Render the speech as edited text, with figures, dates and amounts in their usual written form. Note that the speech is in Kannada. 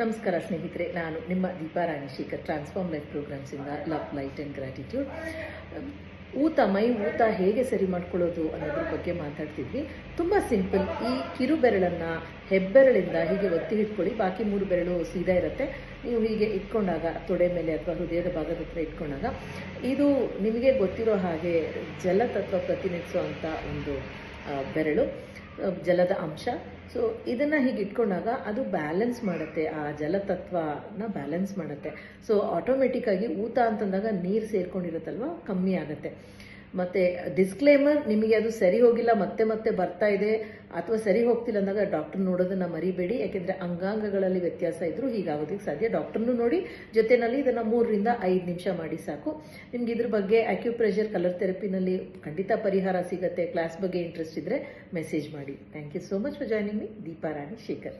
ನಮಸ್ಕಾರ ಸ್ನೇಹಿತರೆ, ನಾನು ನಿಮ್ಮ ದೀಪಾ ರಾಣಿಶೇಖರ್, ಟ್ರಾನ್ಸ್ಫಾರ್ಮ್ ಲೈಫ್ ಪ್ರೋಗ್ರಾಮ್ಸಿಂದ ಲವ್, ಲೈಟ್ ಆ್ಯಂಡ್ ಗ್ರ್ಯಾಟಿಟ್ಯೂಡ್. ಮೈ ಊತ ಹೇಗೆ ಸರಿ ಮಾಡ್ಕೊಳ್ಳೋದು ಅನ್ನೋದ್ರ ಬಗ್ಗೆ ಮಾತಾಡ್ತಿದ್ವಿ. ತುಂಬ ಸಿಂಪಲ್. ಈ ಕಿರು ಬೆರಳನ್ನು ಹೆಬ್ಬೆರಳಿಂದ ಹೀಗೆ ಒತ್ತಿ ಇಟ್ಕೊಳ್ಳಿ. ಬಾಕಿ 3 ಬೆರಳು ಸೀದಾ ಇರುತ್ತೆ. ನೀವು ಹೀಗೆ ಇಟ್ಕೊಂಡಾಗ ತೊಡೆ ಮೇಲೆ ಅಥವಾ ಹೃದಯದ ಭಾಗದ ಹತ್ರ ಇಟ್ಕೊಂಡಾಗ ಇದು ನಿಮಗೆ ಗೊತ್ತಿರೋ ಹಾಗೆ ಜಲತತ್ವ ಪ್ರತಿನಿಧಿಸುವಂಥ ಒಂದು ಬೆರಳು, ಜಲದ ಅಂಶ. ಸೊ ಇದನ್ನು ಹೀಗೆ ಇಟ್ಕೊಂಡಾಗ ಅದು ಬ್ಯಾಲೆನ್ಸ್ ಮಾಡುತ್ತೆ, ಆ ಜಲತತ್ವನ ಬ್ಯಾಲೆನ್ಸ್ ಮಾಡುತ್ತೆ. ಸೊ ಆಟೋಮೆಟಿಕ್ಕಾಗಿ ಊತ ಅಂತಂದಾಗ ನೀರು ಸೇರ್ಕೊಂಡಿರುತ್ತಲ್ವ, ಕಮ್ಮಿ ಆಗುತ್ತೆ. ಮತ್ತು ಡಿಸ್ಕ್ಲೇಮರ್, ನಿಮಗೆ ಅದು ಸರಿ ಹೋಗಿಲ್ಲ, ಮತ್ತೆ ಮತ್ತೆ ಬರ್ತಾ ಇದೆ ಅಥವಾ ಸರಿ ಹೋಗ್ತಿಲ್ಲ ಅಂದಾಗ ಡಾಕ್ಟರ್ ನೋಡೋದನ್ನು ಮರಿಬೇಡಿ. ಯಾಕೆಂದರೆ ಅಂಗಾಂಗಗಳಲ್ಲಿ ವ್ಯತ್ಯಾಸ ಇದ್ರೂ ಹೀಗಾಗೋದಕ್ಕೆ ಸಾಧ್ಯ. ಡಾಕ್ಟರ್ನು ನೋಡಿ, ಜೊತೆಯಲ್ಲಿ ಇದನ್ನು 3 ರಿಂದ 5 ನಿಮಿಷ ಮಾಡಿ ಸಾಕು. ನಿಮ್ಗೆ ಇದ್ರ ಬಗ್ಗೆ ಅಕ್ಯುಪ್ರೆಷರ್, ಕಲರ್ ಥೆರಪಿನಲ್ಲಿ ಖಂಡಿತ ಪರಿಹಾರ ಸಿಗುತ್ತೆ. ಕ್ಲಾಸ್ ಬಗ್ಗೆ ಇಂಟ್ರೆಸ್ಟ್ ಇದ್ದರೆ ಮೆಸೇಜ್ ಮಾಡಿ. Thank you so much for joining me. Deepa ರಾಣಿಶೇಖರ್.